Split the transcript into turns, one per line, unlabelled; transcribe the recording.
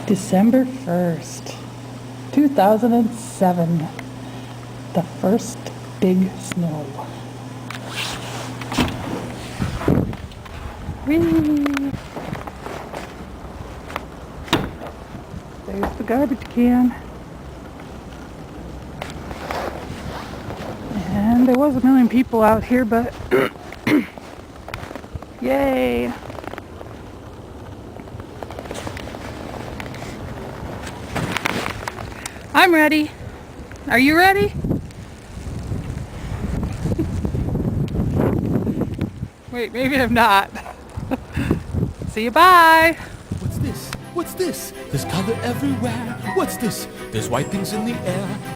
December 1st, 2007. The first big snow. Whee! There's the garbage can. And there was a million people out here, but yay! I'm ready. Are you ready? Wait, maybe I'm not. See you, bye!
What's this? What's this? There's color everywhere. What's this? There's white things in the air.